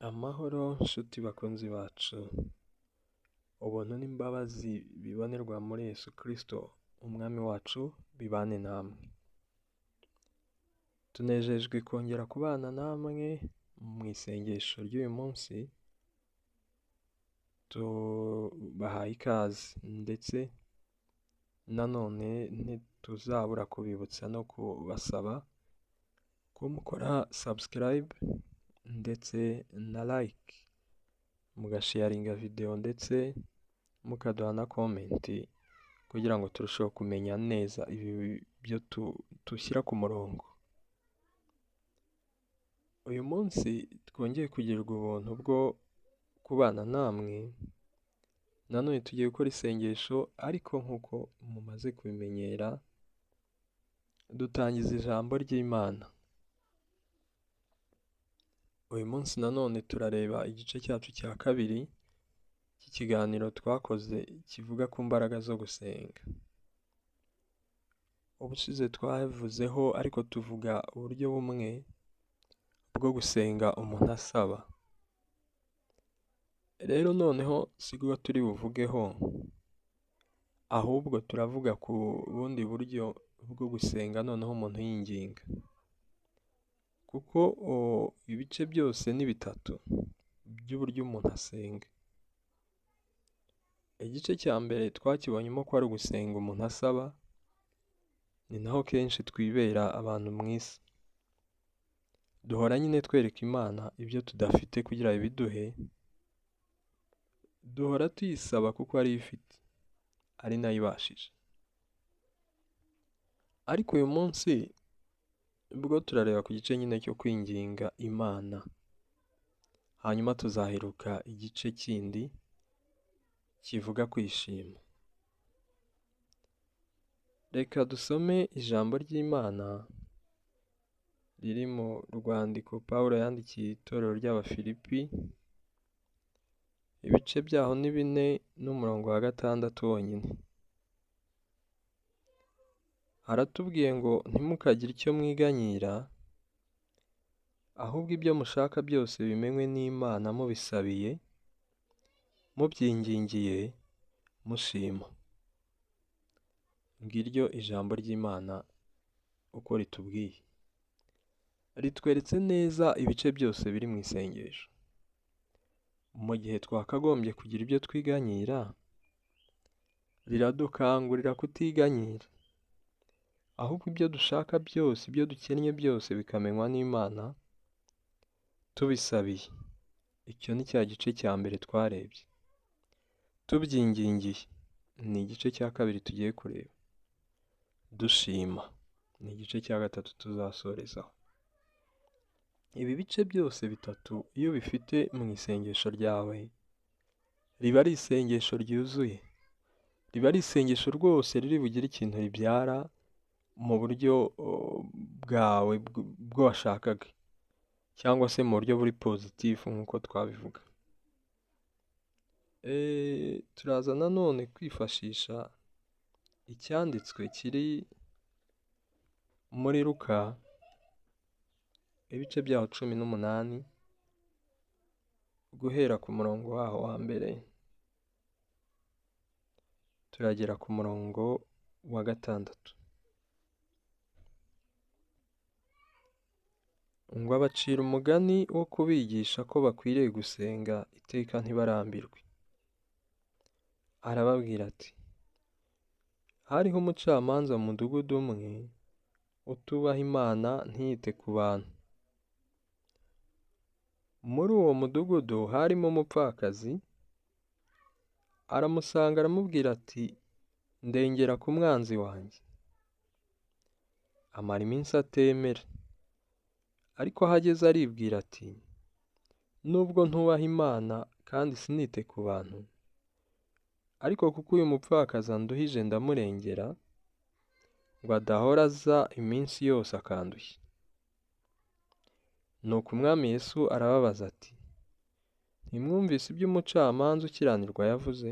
Amahoro nshuti bakunzi bacu, ubuntu n'imbabazi bibonerwa muri Yesu Kristo umwami wacu bibane namwe. Tunejejwe kongera kubana namwe mu isengesho ry'uyu munsi, tubahaye ikaze ndetse nanone ntituzabura kubibutsa no kubasaba ko mukora subscribe ndetse na like, mugasharinga video ndetse mukaduha na comment kugira ngo turusheho kumenya neza ibi byo tushyira ku murongo. Uyu munsi twongeye kugirirwa ubuntu bwo kubana namwe, nanone tugiye gukora isengesho ariko nk'uko mumaze kubimenyera dutangiza ijambo ry'Imana. Uyu munsi nanone turareba igice cyacu cya kabiri cy'ikiganiro twakoze kivuga ku mbaraga zo gusenga. Ubushize twavuzeho ariko tuvuga uburyo bumwe bwo gusenga umuntu asaba. Rero noneho sibwo turi buvugeho, ahubwo turavuga ku bundi buryo bwo gusenga noneho umuntu yinginga, kuko ibice byose ni bitatu by'uburyo umuntu asenga. Igice cya mbere twakibonyemo ko ari ugusenga umuntu asaba, ni naho kenshi twibera abantu mu isi. Duhora nyine twereka Imana ibyo tudafite kugira ibiduhe, duhora tuyisaba kuko ariyo ifite, ari nayo ibashije. Ariko uyu munsi ubwo turareba ku gice nyine cyo kwinginga Imana, hanyuma tuzaheruka igice kindi kivuga kwishima. Reka dusome ijambo ry'Imana riri mu rwandiko Pawulo yandikiye itorero ry'Abafilipi, ibice byaho ni 4 n'umurongo wa 6 wonyine. Haratubwiye ngo ntimukagire icyo mwiganyira, ahubwo ibyo mushaka byose bimenywe n'Imana mubisabiye, mubyingingiye, mushima. Ngiryo ijambo ry'Imana uko ritubwiye. Ritweretse neza ibice byose biri mu isengesho. Mu gihe twakagombye kugira ibyo twiganyira, riradukangurira kutiganyira, ahubwo ibyo dushaka byose, ibyo dukennye byose bikamenywa n'Imana tubisabiye. Icyo ni cya gice cya mbere twarebye. Tubyingingiye ni igice cya kabiri tugiye kureba. Dushima ni igice cya gatatu tuzasorezaho. Ibi bice byose bitatu iyo bifite mu isengesho ryawe, riba ari isengesho ryuzuye, riba ari isengesho rwose riri bugire ikintu ribyara mu buryo bwawe bwo washakaga, cyangwa se mu buryo buri pozitifu nk'uko twabivuga. Turaza nanone kwifashisha icyanditswe kiri muri Luka, ibice byaho 18 guhera ku murongo waho wa mbere turagera ku murongo wa 6. Ngo abacira umugani wo kubigisha ko bakwiriye gusenga iteka ntibarambirwe. Arababwira ati, hariho umucamanza mu mudugudu umwe utubaha Imana ntiyite ku bantu. Muri uwo mudugudu harimo umupfakazi, aramusanga aramubwira ati, ndengera ku mwanzi wanjye. Amara iminsi atemera, ariko aho ageze aribwira ati, nubwo ntubaha Imana kandi sinite ku bantu, ariko kuko uyu mupfakazi anduhije ndamurengera, ngo adahora aza iminsi yose akandushya. Nuko umwami Yesu arababaza ati, ntimwumvise ibyo umucamanza ukiranirwa yavuze?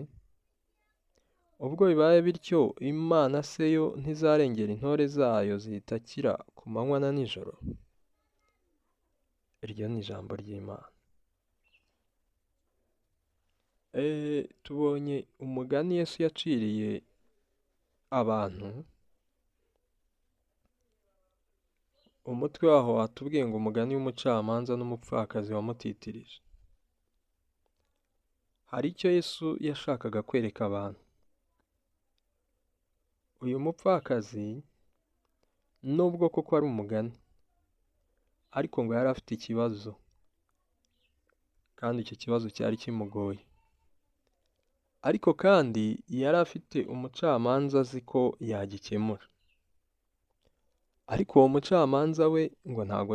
Ubwo bibaye bityo, Imana se yo ntizarengera intore zayo ziyitakira ku manywa na nijoro? Iryo ni ijambo ry'Imana. tubonye umugani Yesu yaciriye abantu, umutwe waho watubwiye ngo umugani w'umucamanza n'umupfakazi wamutitirije. Hari icyo Yesu yashakaga kwereka abantu. Uyu mupfakazi nubwo koko ari umugani, ariko ngo yari afite ikibazo, kandi icyo kibazo cyari kimugoye. Ariko kandi yari afite umucamanza azi ko yagikemura. Ariko uwo mucamanza we ngo ntabwo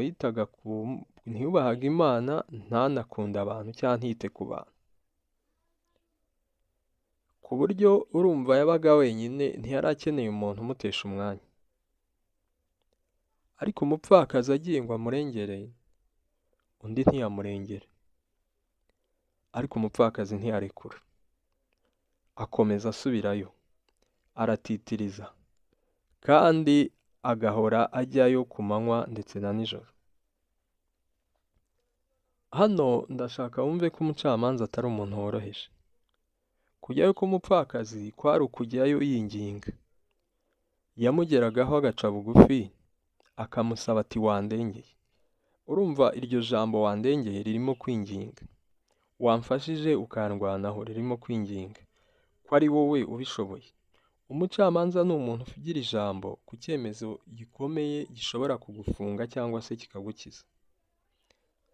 ntiyubahaga Imana, ntanakunde abantu cyangwa ntite ku bantu. Ku buryo urumva yabaga wenyine, ntiyari akeneye umuntu umutesha umwanya. Ariko umupfakazi agiye ngo amurengere, undi ntiyamurengere. Ariko umupfakazi ntiyarekura, akomeza asubirayo, aratitiriza, kandi agahora ajyayo ku manywa ndetse na nijoro. Hano ndashaka wumve ko umucamanza atari umuntu woroheje. Kujyayo k'umupfakazi kwari ukujyayo yinginga. Yamugeragaho agaca bugufi, akamusaba ati wandengeye. Urumva iryo jambo wandengeye ririmo kwinginga. Wamfashije ukandwanaho ririmo kwinginga. Ko ari wowe ubishoboye. Umucamanza ni umuntu ugira ijambo ku cyemezo gikomeye gishobora kugufunga cyangwa se kikagukiza.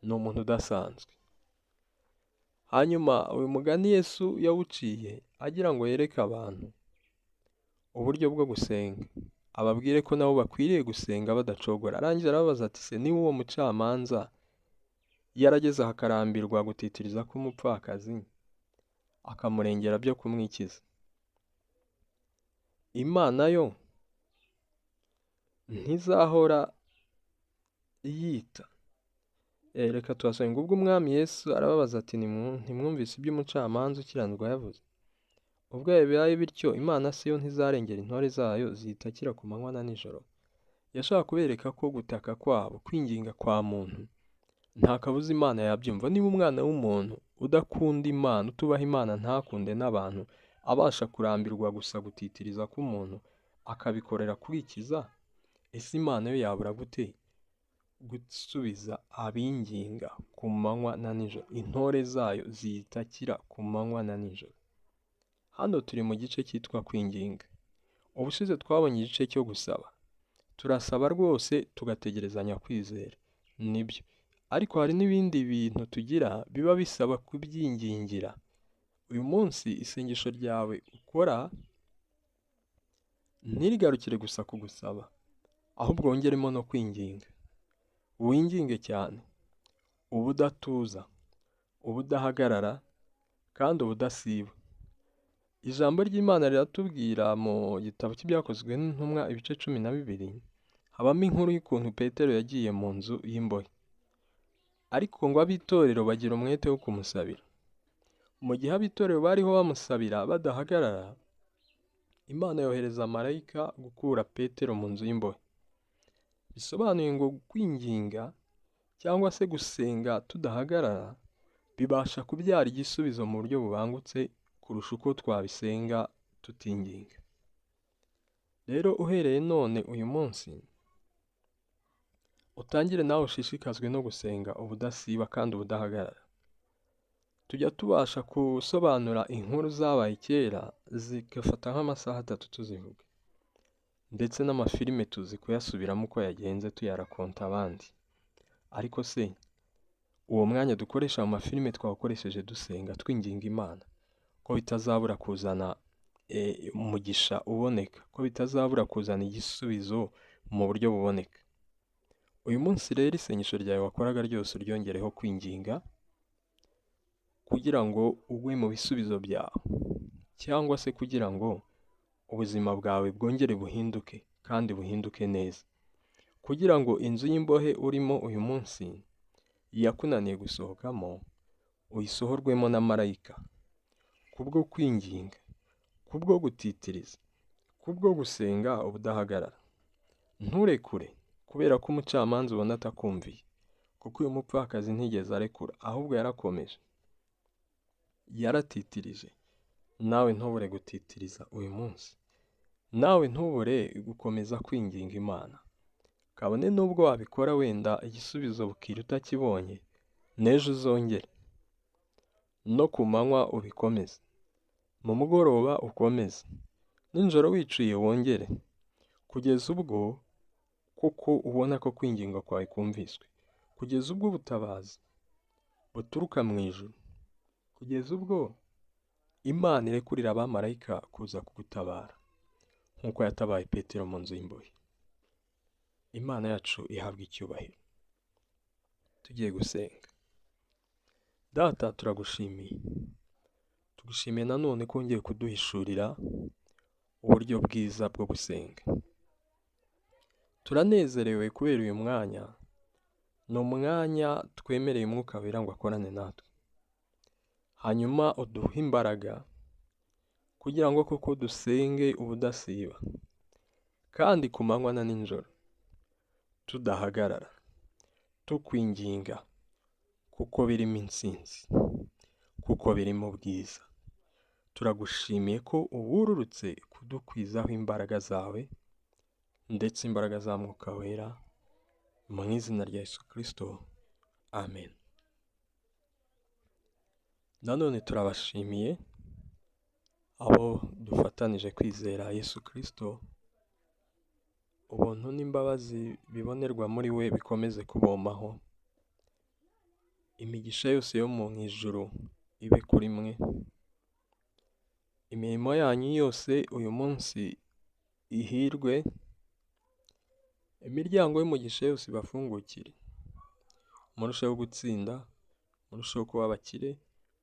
Ni umuntu udasanzwe. Hanyuma uyu mugani Yesu yawuciye agira ngo yereke abantu uburyo bwo gusenga. Ababwire ko nabo bakwiriye gusenga badacogora. Arangira arababaza ati se niba uwo mucamanza yarageze akarambirwa gutitiriza k'umupfakazi, akamurengera byo kumwikiza, Imana yo ntizahora yita? Reka tuhasome ngo ubwo umwami Yesu arababaza ati ntimwumvise ibyo umucamanza ukiranirwa yavuze? Ubwo bibaye bityo, Imana si yo ntizarengera intore zayo ziyitakira ku manywa na nijoro? Yashaka kubereka ko gutaka kwabo, kwinginga kwa muntu, nta kabuza Imana yabyumva. Niba umwana w'umuntu udakunda Imana, utubaha Imana, ntakunde n'abantu, abasha kurambirwa gusa gutitiriza k'umuntu, akabikorera kwikiza, ese Imana yo yabura gute gusubiza abinginga ku manywa na nijoro? Intore zayo ziyitakira ku manywa na nijoro. Hano turi mu gice cyitwa kwinginga. Ubushize twabonye igice cyo gusaba. Turasaba rwose tugategerezanya kwizera. Nibyo. Ariko hari n'ibindi bintu tugira biba bisaba kubyingingira. Uyu munsi isengesho ryawe ukora ntirigarukire gusa ku gusaba, ahubwo wongeremo no kwinginga. Winginge cyane, ubudatuza, ubudahagarara, kandi ubudasiba. Ijambo ry'Imana riratubwira mu gitabo cy'ibyakozwe n'intumwa ibice 12, habamo inkuru y'ukuntu Petero yagiye mu nzu y'imbohe. Ariko ngo ab'itorero bagira umwete wo kumusabira. Mu gihe ab'itorero bariho bamusabira badahagarara, Imana yohereza marayika gukura Petero mu nzu y'imbohe. Bisobanuye ngo kwinginga cyangwa se gusenga tudahagarara bibasha kubyara igisubizo mu buryo bubangutse kurusha uko twabisenga tutinginga. Rero uhereye none uyu munsi, utangire nawe ushishikazwe no gusenga ubudasiba kandi ubudahagarara. Tujya tubasha gusobanura inkuru zabaye kera zigafata nk'amasaha 3 tuzivuga. Ndetse n'amafilime tuzi kuyasubiramo uko yagenze tuyarakonta abandi. Ariko se uwo mwanya dukoresha mu mafilime twawukoresheje dusenga twinginga Imana ko bitazabura kuzana umugisha uboneka, ko bitazabura kuzana igisubizo mu buryo buboneka. Uyu munsi rero isengesho ryawe wakoraga ryose uryongereho kwinginga kugira ngo ugwe mu bisubizo byawe, cyangwa se kugira ngo ubuzima bwawe bwongere buhinduke kandi buhinduke neza, kugira ngo inzu y'imbohe urimo uyu munsi yakunaniye gusohokamo uyisohorwemo na marayika, kubwo kwinginga, kubwo gutitiriza, kubwo gusenga ubudahagarara. Nturekure kubera ko umucamanza ubona atakumviye, kuko uyu mupfakazi ntigeze arekura, ahubwo yarakomeje. yaratitirije. Nawe ntubure gutitiriza uyu munsi. Nawe ntubure gukomeza kwinginga Imana. Kabone nubwo wabikora wenda igisubizo bukira utakibonye, n'ejo uzongere. No ku manywa ubikomeze. Mu mugoroba ukomeze. Nijoro wiciye wongere. Kugeza ubwo kuko ubona ko kwinginga kwawe kumviswe. Kugeza ubwo ubutabazi buturuka mu ijuru. Kugeza ubwo Imana irekurira abamarayika kuza kugutabara. Nk'uko yatabaye Petero mu nzu y'imbohe. Imana yacu ihabwa icyubahiro. Tugiye gusenga. Data, turagushimiye. Tugushimiye nanone ko wongeye kuduhishurira uburyo bwiza bwo gusenga. Turanezerewe kubera uyu mwanya. Ni umwanya twemereye Umwuka Wera ngo akorane natwe. Hanyuma uduhe imbaraga kugira ngo koko dusenge ubudasiba. Kandi ku manywa na nijoro tudahagarara. Tukwinginga kuko birimo intsinzi. Kuko birimo ubwiza. Turagushimiye ko uwururutse kudukwizaho imbaraga zawe ndetse imbaraga za Mwuka Wera. Mu izina rya Yesu Kristo. Amen. Nanone turabashimiye abo dufatanije kwizera Yesu Kristo. Ubuntu n'imbabazi bibonerwa muri we bikomeze kubomaho. Imigisha yose yo mu ijuru ibe kuri mwe. Imirimo yanyu yose uyu munsi ihirwe. Imiryango y'umugisha yose ibafungukire. Murusheho gutsinda, murusheho kuba abakire,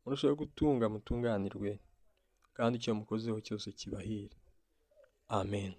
murusheho gutunga mutunganirwe, kandi icyo mukozeho cyose kibahire. Amen.